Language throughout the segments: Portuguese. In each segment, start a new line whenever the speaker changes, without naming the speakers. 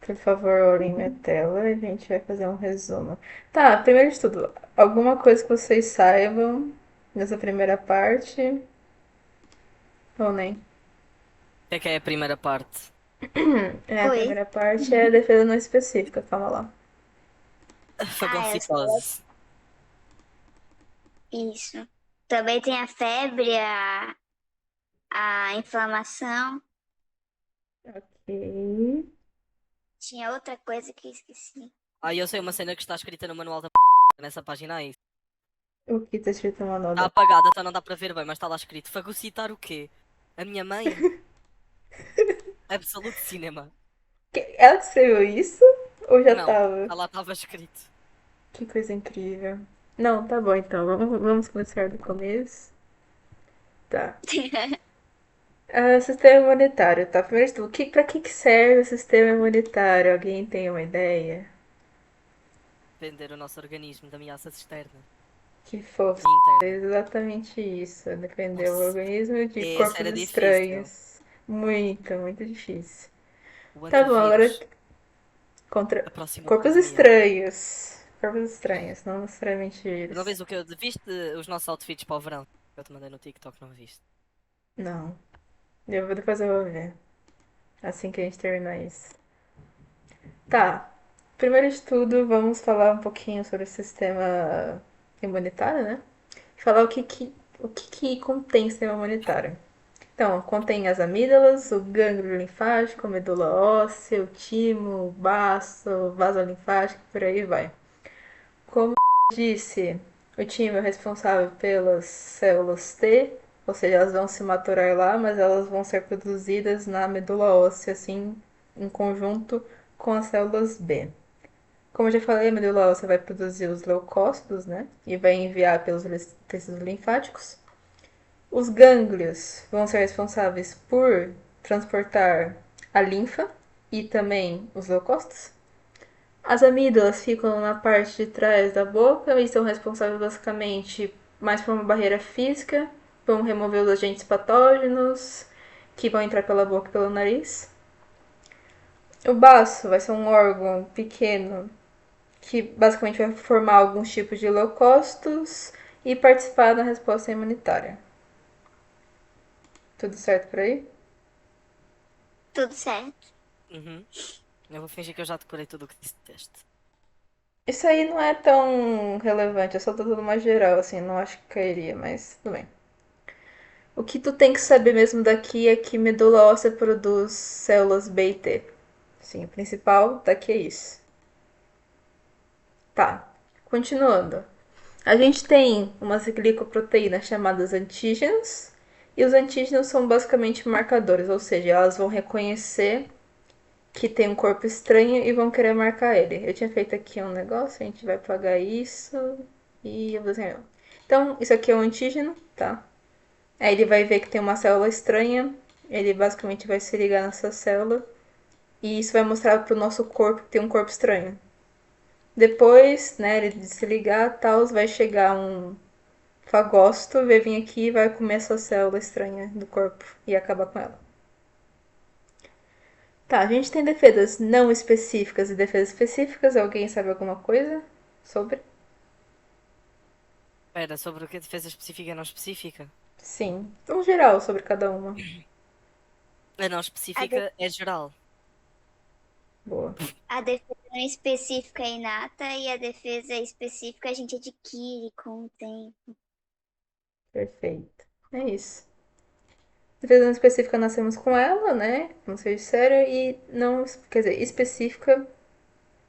Por favor, olhem minha tela e a gente vai fazer um resumo. Tá, primeiro de tudo, alguma coisa que vocês saibam nessa primeira parte? Ou nem?
O que é a primeira parte?
A
Oi.
primeira parte é defesa não específica, calma lá.
Eu sei
Fagocitose.
isso. Também tem a febre, a inflamação.
Ok.
Tinha outra coisa que eu esqueci.
Eu sei uma cena que está escrita no manual da nessa página aí.
O que tá escrito no manual
Está
da...
apagada, então não dá para ver bem, mas está lá escrito. Fagocitar o quê? A minha mãe? Absolute Cinema.
Ela que escreveu isso? Ou já
Não,
tava?
lá estava escrito.
Que coisa incrível. Não, tá bom então. Vamos começar do começo. Tá. Sistema imunitário, tá? Primeiro de tudo, pra que serve o sistema imunitário? Alguém tem uma ideia?
Defender o nosso organismo de ameaças externas
Que fofo.
e
É
internas.
exatamente isso. Defender o
Nossa,
organismo de
essa
corpos
era difícil.
estranhos. Muito, muito difícil.
O
Tá bom, agora
antivírus.
contra
A próxima
corpos
pandemia.
estranhos. Corpos estranhos, não necessariamente
Não
vírus.
vês o que eu. Viste os nossos outfits para o verão? Eu te mandei no TikTok, não viste?
Não. Depois eu vou ver. Assim que a gente terminar isso. Tá. Primeiro de tudo, vamos falar um pouquinho sobre o sistema imunitário, né? Falar o que contém o sistema imunitário. Então, contém as amígdalas, o gânglio linfático, a medula óssea, o timo, o baço, o vaso linfático, por aí vai. Como eu disse, o timo é responsável pelas células T, ou seja, elas vão se maturar lá, mas elas vão ser produzidas na medula óssea, assim, em conjunto com as células B. Como eu já falei, a medula óssea vai produzir os leucócitos, né? E vai enviar pelos tecidos linfáticos. Os gânglios vão ser responsáveis por transportar a linfa e também os leucócitos. As amígdalas ficam na parte de trás da boca e são responsáveis basicamente mais por uma barreira física, vão remover os agentes patógenos que vão entrar pela boca e pelo nariz. O baço vai ser um órgão pequeno que basicamente vai formar alguns tipos de leucócitos e participar da resposta imunitária. Tudo certo por aí?
Tudo certo.
Uhum. Eu vou fingir que eu já decorei tudo o que disseste.
Isso aí não é tão relevante, eu só tô dando uma geral, assim, não acho que cairia, mas tudo bem. O que tu tem que saber mesmo daqui é que medula óssea produz células B e T. Sim, o principal daqui é isso. Tá, continuando. A gente tem umas glicoproteínas chamadas antígenos, e os antígenos são basicamente marcadores, ou seja, elas vão reconhecer que tem um corpo estranho e vão querer marcar ele. Eu tinha feito aqui um negócio, a gente vai apagar isso e eu vou desenhar. Então, isso aqui é um antígeno, tá? Aí ele vai ver que tem uma célula estranha, ele basicamente vai se ligar nessa célula e isso vai mostrar pro nosso corpo que tem um corpo estranho. Depois, né, ele de se ligar, tal, vai chegar um fagócito, vai vir aqui e vai comer essa célula estranha do corpo e acabar com ela. Tá, a gente tem defesas não específicas e defesas específicas. Alguém sabe alguma coisa sobre?
Espera, sobre o que a defesa específica e não específica?
Sim, um geral sobre cada uma.
A não
A, de-
específica é geral.
Boa,
a defesa específica é inata e a defesa específica a gente adquire com o tempo.
perfeito. É isso. Defesa não específica nascemos com ela, né? Como vocês disseram, e não, quer dizer, específica.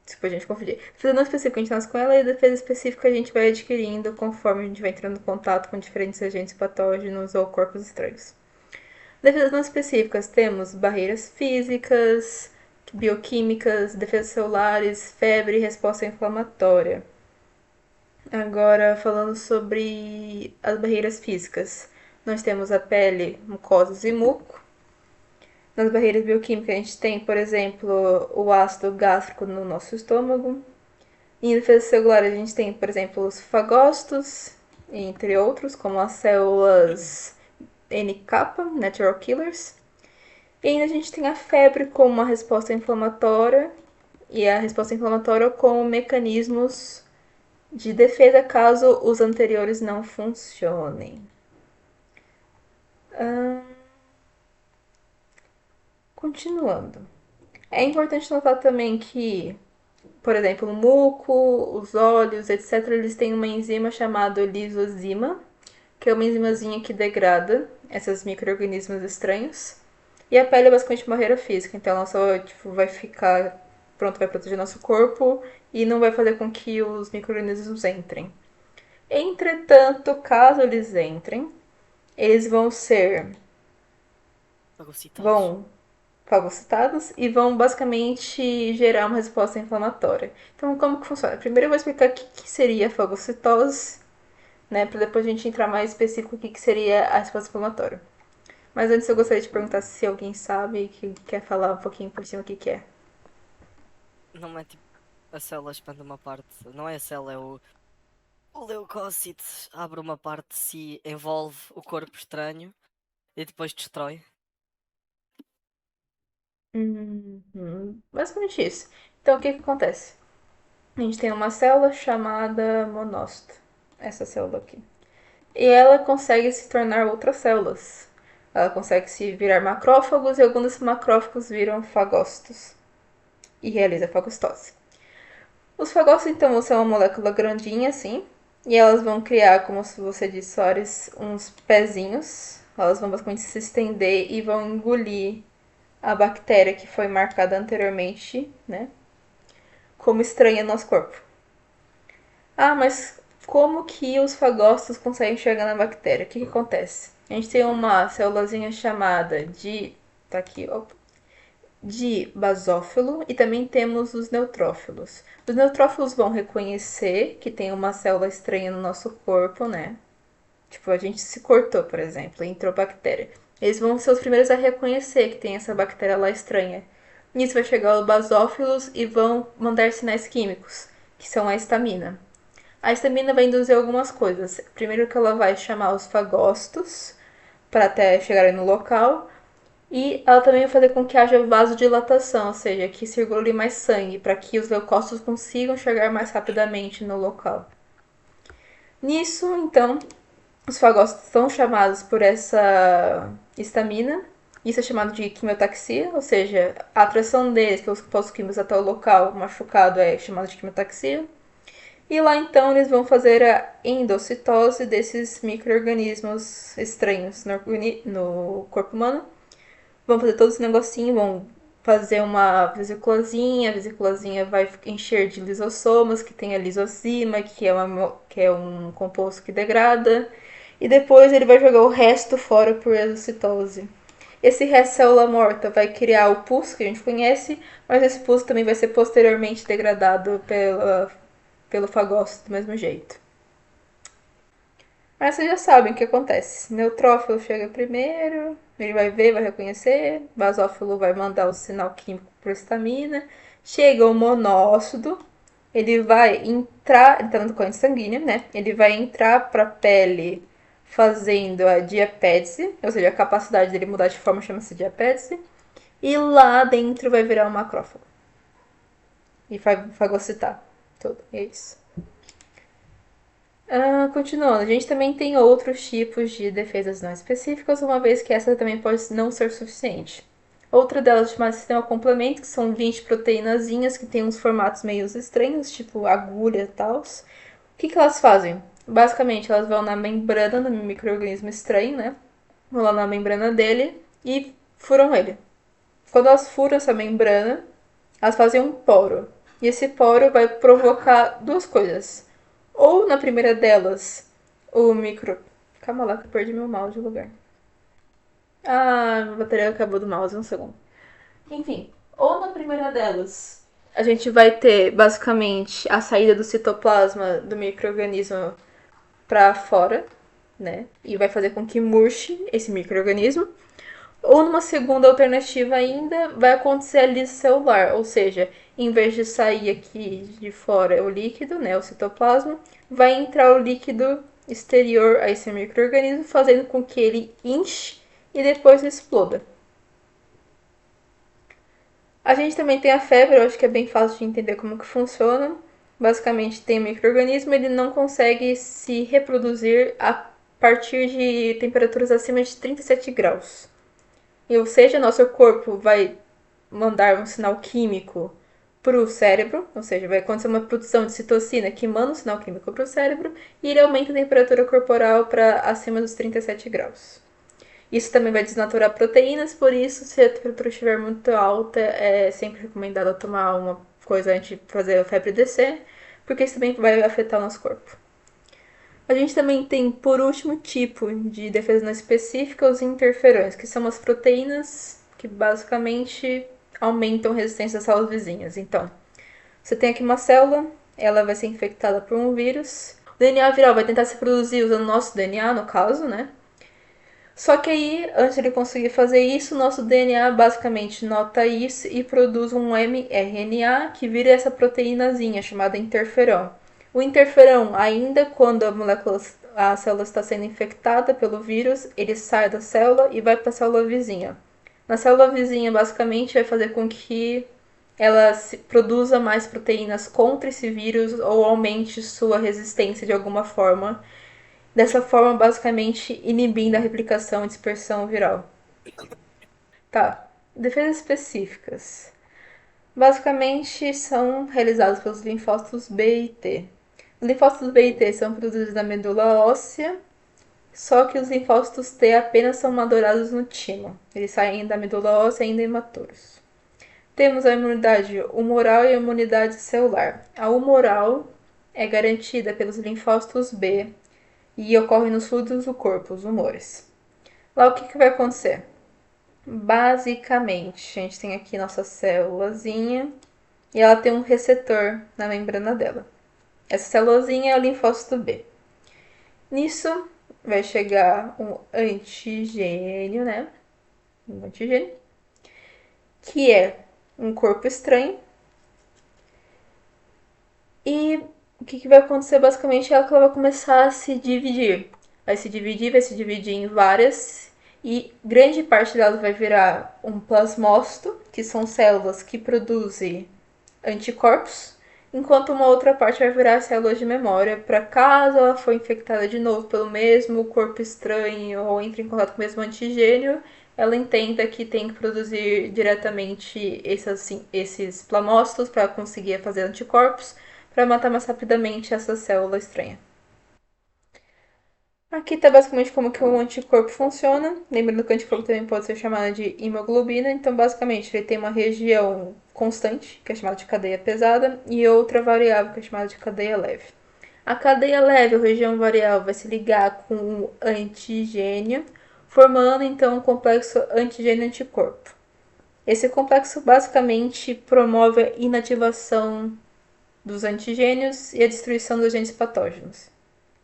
Desculpa, a gente confundir. Defesa não específica a gente nasce com ela e a defesa específica a gente vai adquirindo conforme a gente vai entrando em contato com diferentes agentes patógenos ou corpos estranhos. Defesas não específicas temos barreiras físicas, bioquímicas, defesas celulares, febre e resposta inflamatória. Agora, falando sobre as barreiras físicas, nós temos a pele, mucosas e muco. Nas barreiras bioquímicas, a gente tem, por exemplo, o ácido gástrico no nosso estômago. Em defesa celular, a gente tem, por exemplo, os fagócitos, entre outros, como as células NK, Natural Killers. E ainda a gente tem a febre como uma resposta inflamatória e a resposta inflamatória como mecanismos de defesa caso os anteriores não funcionem. Continuando. É importante notar também que, por exemplo, o muco, os olhos, etc., eles têm uma enzima chamada lisozima, que é uma enzimazinha que degrada esses micro-organismos estranhos. E a pele é basicamente uma barreira física, então ela só vai ficar pronto, vai proteger nosso corpo e não vai fazer com que os micro-organismos entrem. Entretanto, caso eles entrem, eles
Fagocitados.
vão fagocitados e vão basicamente gerar uma resposta inflamatória. Então, como que funciona? Primeiro eu vou explicar o que seria a fagocitose, né, para depois a gente entrar mais específico o que seria a resposta inflamatória. Mas antes eu gostaria de perguntar se alguém sabe e que quer falar um pouquinho por cima o que é.
Não é tipo a célula expande uma parte. Não é a célula, é o leucócito. Abre uma parte de si, envolve o corpo estranho e depois destrói.
Basicamente isso. Então, o que acontece? A gente tem uma célula chamada monócito, essa célula aqui. E ela consegue se tornar outras células. Ela consegue se virar macrófagos e alguns desses macrófagos viram fagócitos e realiza a fagocitose. Os fagócitos, então, vão ser uma molécula grandinha assim, e elas vão criar, como você disse, Soares, uns pezinhos. Elas vão basicamente se estender e vão engolir a bactéria que foi marcada anteriormente, né, como estranha no nosso corpo. Ah, mas como que os fagócitos conseguem chegar na bactéria? O que acontece? A gente tem uma célulazinha chamada de. Tá aqui, ó. De basófilo e também temos os neutrófilos. Os neutrófilos vão reconhecer que tem uma célula estranha no nosso corpo, né? Tipo, a gente se cortou, por exemplo, e entrou bactéria. Eles vão ser os primeiros a reconhecer que tem essa bactéria lá estranha. Nisso vai chegar os basófilos e vão mandar sinais químicos, que são a histamina. A histamina vai induzir algumas coisas. Primeiro que ela vai chamar os fagócitos para até chegarem no local. E ela também vai fazer com que haja vasodilatação, ou seja, que circule mais sangue, para que os leucócitos consigam chegar mais rapidamente no local. Nisso, então, os fagócitos são chamados por essa histamina. Isso é chamado de quimiotaxia, ou seja, a atração deles pelos compostos químicos até o local machucado é chamada de quimiotaxia. E lá então eles vão fazer a endocitose desses micro-organismos estranhos no corpo humano. Vão fazer todo esse negocinho, vão fazer uma vesiculazinha, a vesiculazinha vai encher de lisossomas, que tem a lisozima, que é um composto que degrada, e depois ele vai jogar o resto fora por exocitose. Esse resto de célula morta vai criar o pus que a gente conhece, mas esse pus também vai ser posteriormente degradado pelo fagócito do mesmo jeito. Mas vocês já sabem o que acontece. Neutrófilo chega primeiro, ele vai ver, vai reconhecer. Basófilo vai mandar o sinal químico para histamina. Chega o monócido, ele vai entrar, ele tá na corrente sanguínea, né? Ele vai entrar para a pele fazendo a diapétese, ou seja, a capacidade dele mudar de forma chama-se diapétese. E lá dentro vai virar um macrófago. E vai fagocitar tudo. É isso. Continuando, a gente também tem outros tipos de defesas não específicas, uma vez que essa também pode não ser suficiente. Outra delas chama sistema complemento, que são 20 proteínazinhas que tem uns formatos meio estranhos, tipo agulha e tal. O que elas fazem? Basicamente, elas vão na membrana do microorganismo estranho, né? Vão lá na membrana dele e furam ele. Quando elas furam essa membrana, elas fazem um poro. E esse poro vai provocar duas coisas. Ou na primeira delas, o micro. Calma lá que eu perdi meu mouse de lugar. Ah, a bateria acabou do mouse, um segundo. Enfim, ou na primeira delas, a gente vai ter basicamente a saída do citoplasma do microorganismo para fora, né? E vai fazer com que murche esse microorganismo. Ou numa segunda alternativa ainda, vai acontecer a lise celular, ou seja, em vez de sair aqui de fora o líquido, né, o citoplasma, vai entrar o líquido exterior a esse microorganismo, fazendo com que ele inche e depois exploda. A gente também tem a febre, eu acho que é bem fácil de entender como que funciona. Basicamente, tem um micro-organismo, ele não consegue se reproduzir a partir de temperaturas acima de 37 graus. Ou seja, nosso corpo vai mandar um sinal químico para o cérebro, ou seja, vai acontecer uma produção de citocina que manda um sinal químico para o cérebro e ele aumenta a temperatura corporal para acima dos 37 graus. Isso também vai desnaturar proteínas, por isso, se a temperatura estiver muito alta, é sempre recomendado tomar uma coisa antes de fazer a febre descer, porque isso também vai afetar o nosso corpo. A gente também tem, por último, tipo de defesa não específica, os interferões, que são as proteínas que basicamente aumentam a resistência às células vizinhas. Então, você tem aqui uma célula, ela vai ser infectada por um vírus. O DNA viral vai tentar se produzir usando o nosso DNA, no caso, né? Só que aí, antes de ele conseguir fazer isso, nosso DNA basicamente nota isso e produz um mRNA que vira essa proteínazinha chamada interferão. O interferão, ainda quando a célula está sendo infectada pelo vírus, ele sai da célula e vai para a célula vizinha. Na célula vizinha, basicamente, vai fazer com que ela produza mais proteínas contra esse vírus ou aumente sua resistência de alguma forma. Dessa forma, basicamente, inibindo a replicação e dispersão viral. Tá. Defesas específicas. Basicamente, são realizadas pelos linfócitos B e T. Os linfócitos B e T são produzidos na medula óssea, só que os linfócitos T apenas são madurados no timo. Eles saem da medula óssea ainda imaturos. Temos a imunidade humoral e a imunidade celular. A humoral é garantida pelos linfócitos B e ocorre nos fluidos do corpo, os humores. Lá o que vai acontecer? Basicamente, a gente tem aqui nossa célulazinha e ela tem um receptor na membrana dela. Essa célulazinha é o linfócito B. Nisso vai chegar um antigênio, né? Um antigênio, que é um corpo estranho. E o que vai acontecer basicamente é que ela vai começar a se dividir. Vai se dividir em várias. E grande parte dela vai virar um plasmócito, que são células que produzem anticorpos, enquanto uma outra parte vai virar células de memória, para caso ela for infectada de novo pelo mesmo corpo estranho ou entre em contato com o mesmo antigênio, ela entenda que tem que produzir diretamente esses plasmócitos para conseguir fazer anticorpos para matar mais rapidamente essa célula estranha. Aqui está basicamente como que o anticorpo funciona. Lembrando que o anticorpo também pode ser chamado de hemoglobina. Então, basicamente, ele tem uma região constante, que é chamada de cadeia pesada, e outra variável, que é chamada de cadeia leve. A cadeia leve, ou região variável, vai se ligar com o antigênio, formando então um complexo antigênio-anticorpo. Esse complexo basicamente promove a inativação dos antigênios e a destruição dos agentes patógenos.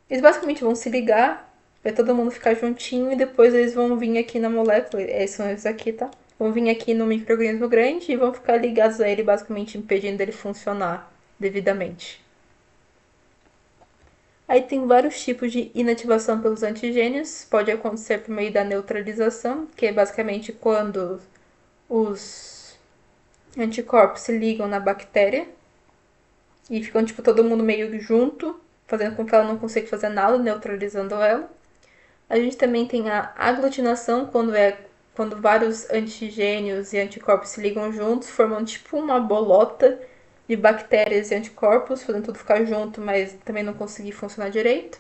Eles basicamente vão se ligar, vai todo mundo ficar juntinho e depois eles vão vir aqui na molécula, são esses aqui, tá? Vão vir aqui no microorganismo grande e vão ficar ligados a ele, basicamente impedindo ele funcionar devidamente. Aí tem vários tipos de inativação pelos antigênios. Pode acontecer por meio da neutralização, que é basicamente quando os anticorpos se ligam na bactéria e ficam tipo todo mundo meio junto, fazendo com que ela não consiga fazer nada, neutralizando ela. A gente também tem a aglutinação, quando vários antigênios e anticorpos se ligam juntos, formando tipo uma bolota de bactérias e anticorpos, fazendo tudo ficar junto, mas também não conseguir funcionar direito.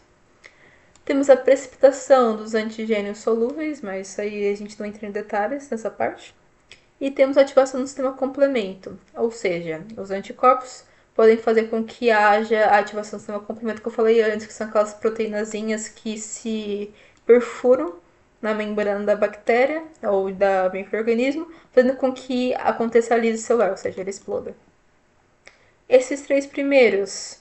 Temos a precipitação dos antigênios solúveis, mas isso aí a gente não entra em detalhes nessa parte. E temos a ativação do sistema complemento, ou seja, os anticorpos podem fazer com que haja a ativação do sistema complemento que eu falei antes, que são aquelas proteínazinhas que se perfuram na membrana da bactéria ou da microorganismo, fazendo com que aconteça a lise celular, ou seja, ele exploda. Esses três primeiros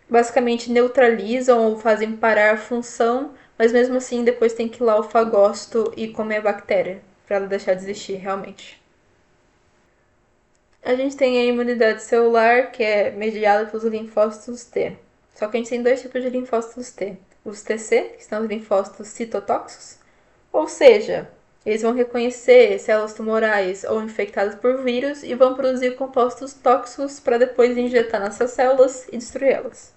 basicamente neutralizam ou fazem parar a função, mas mesmo assim depois tem que ir lá o fagócito e comer a bactéria para ela deixar de existir realmente. A gente tem a imunidade celular, que é mediada pelos linfócitos T. Só que a gente tem dois tipos de linfócitos T. Os TC, que são os linfócitos citotóxicos, ou seja, Eles vão reconhecer células tumorais ou infectadas por vírus e vão produzir compostos tóxicos para depois injetar nessas células e destruí-las.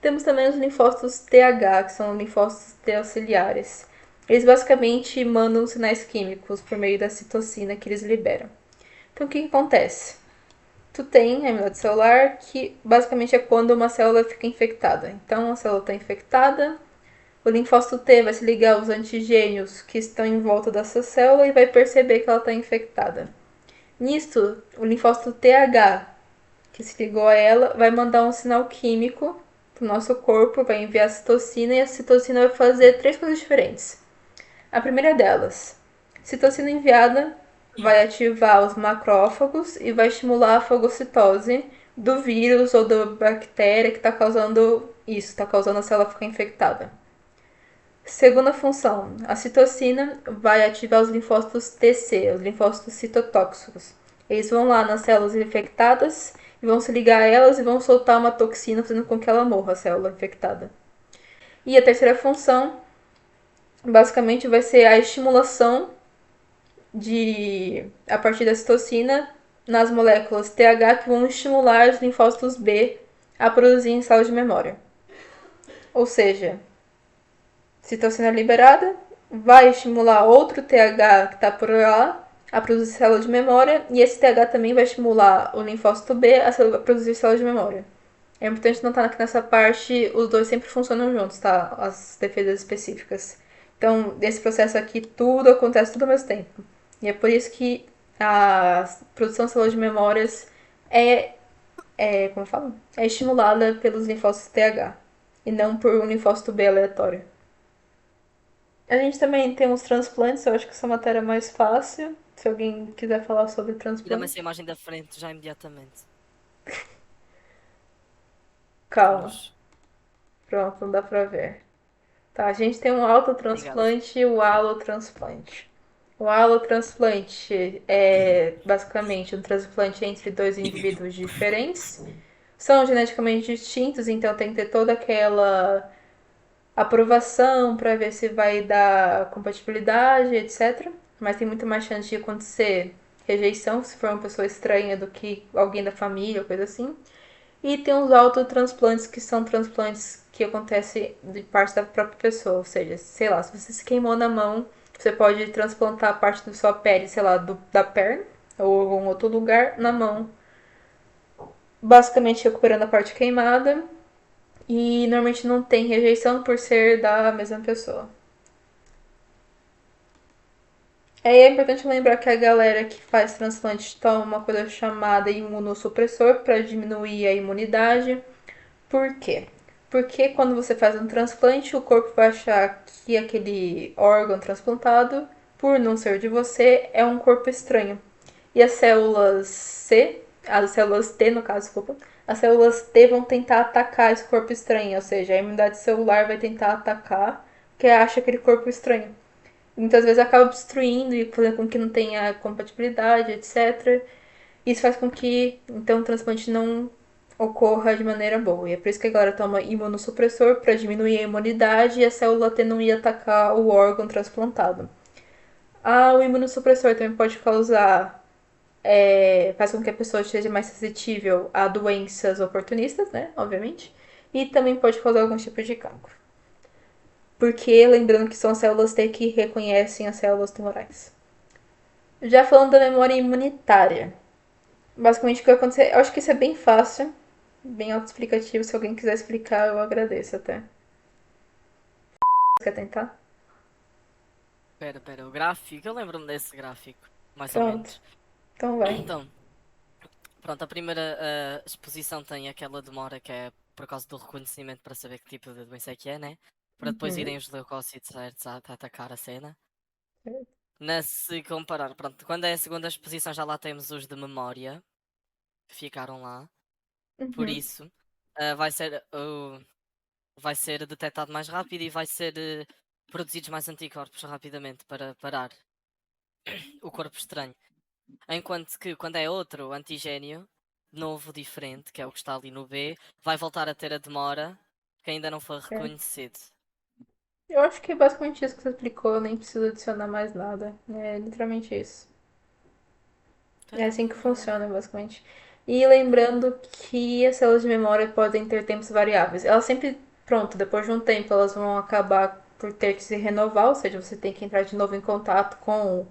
Temos também os linfócitos TH, que são linfócitos T auxiliares. Eles basicamente mandam sinais químicos por meio da citocina que eles liberam. Então o que acontece? Tu tem a imunidade celular, que basicamente é quando uma célula fica infectada. Então a célula está infectada, o linfócito T vai se ligar aos antigênios que estão em volta dessa célula e vai perceber que ela está infectada. Nisto, o linfócito TH, que se ligou a ela, vai mandar um sinal químico para o nosso corpo, vai enviar a citocina e a citocina vai fazer três coisas diferentes. A primeira delas, citocina enviada vai ativar os macrófagos e vai estimular a fagocitose do vírus ou da bactéria que está causando isso, está causando a célula ficar infectada. Segunda função, a citocina vai ativar os linfócitos TC, os linfócitos citotóxicos. Eles vão lá nas células infectadas e vão se ligar a elas e vão soltar uma toxina, fazendo com que ela morra, a célula infectada. E a terceira função, basicamente, vai ser a estimulação a partir da citocina nas moléculas TH que vão estimular os linfócitos B a produzir células de memória. Ou seja, citocina liberada vai estimular outro TH que está por lá a produzir células de memória e esse TH também vai estimular o linfócito B a produzir células de memória. É importante notar que nessa parte os dois sempre funcionam juntos, tá? As defesas específicas. Então, nesse processo aqui, tudo acontece tudo ao mesmo tempo. E é por isso que a produção de células de memórias como eu falo? É estimulada pelos linfócitos TH e não por um linfócito B aleatório. A gente também tem os transplantes, eu acho que essa matéria é mais fácil. Se alguém quiser falar sobre
E dá-me
transplantes.
essa imagem da frente já imediatamente.
Calma,
Cruz.
pronto, não dá pra ver. Tá, a gente tem um
Obrigado.
autotransplante e o alotransplante. O alotransplante é basicamente um transplante entre dois indivíduos diferentes. São geneticamente distintos, então tem que ter toda aquela aprovação para ver se vai dar compatibilidade, etc. Mas tem muito mais chance de acontecer rejeição se for uma pessoa estranha do que alguém da família ou coisa assim. E tem os autotransplantes, que são transplantes que acontecem de parte da própria pessoa. Ou seja, sei lá, se você se queimou na mão, você pode transplantar parte da sua pele, sei lá, da perna ou algum outro lugar na mão. Basicamente recuperando a parte queimada. E normalmente não tem rejeição por ser da mesma pessoa. É importante lembrar que a galera que faz transplante toma uma coisa chamada imunossupressor para diminuir a imunidade. Por quê? Porque quando você faz um transplante, o corpo vai achar que aquele órgão transplantado, por não ser de você, é um corpo estranho. E as células C, as células T, no caso, desculpa, as células T vão tentar atacar esse corpo estranho, ou seja, a imunidade celular vai tentar atacar, porque acha aquele corpo estranho. Muitas vezes acaba obstruindo e fazendo com que não tenha compatibilidade, etc. Isso faz com que então o transplante não ocorra de maneira boa. E é por isso que a galera toma imunossupressor para diminuir a imunidade e a célula T não ir atacar o órgão transplantado. O imunossupressor também pode causar. Faz com que a pessoa esteja mais suscetível a doenças oportunistas, né? Obviamente. E também pode causar alguns tipos de cancro. Porque, lembrando que são células T que reconhecem as células tumorais. Já falando da memória imunitária. Basicamente o que vai acontecer. Eu acho que isso é bem fácil, bem autoexplicativo. Se alguém quiser explicar, eu agradeço até. Quer tentar?
Pera, o gráfico. Eu lembro-me desse gráfico, mais ou
Pronto.
menos.
Então vai.
Então, pronto, a primeira exposição tem aquela demora que é por causa do reconhecimento para saber que tipo de doença é que é, né? Para depois
Uhum.
irem os leucócitos certos a atacar a cena. Se comparar, pronto, quando é a segunda exposição já lá temos os de memória que ficaram lá. Por
Uhum.
isso, vai ser detectado mais rápido e vai ser produzidos mais anticorpos rapidamente para parar o corpo estranho. Enquanto que quando é outro antigênio, novo, diferente, que é o que está ali no B, vai voltar a ter a demora que ainda não foi
É.
reconhecido.
Eu acho que é basicamente isso que você explicou, eu nem preciso adicionar mais nada. É literalmente isso. É assim que funciona, basicamente. E lembrando que as células de memória podem ter tempos variáveis. Elas sempre, pronto, depois de um tempo, elas vão acabar por ter que se renovar, ou seja, você tem que entrar de novo em contato com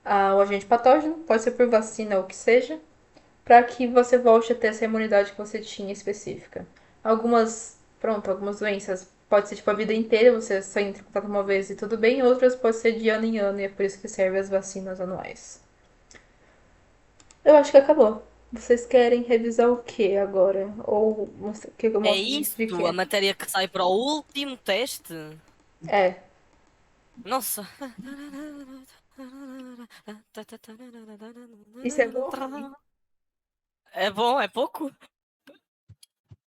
o agente patógeno, pode ser por vacina ou o que seja, para que você volte a ter essa imunidade que você tinha específica. Algumas doenças pode ser tipo a vida inteira, você só entra em contato uma vez e tudo bem, outras pode ser de ano em ano e é por isso que servem as vacinas anuais. Eu acho que acabou. Vocês querem revisar o que agora? Ou que eu
É
mostre de
isto, a
quê?
matéria que sai para o último teste?
É,
Nossa.
isso é bom?
É bom, é pouco?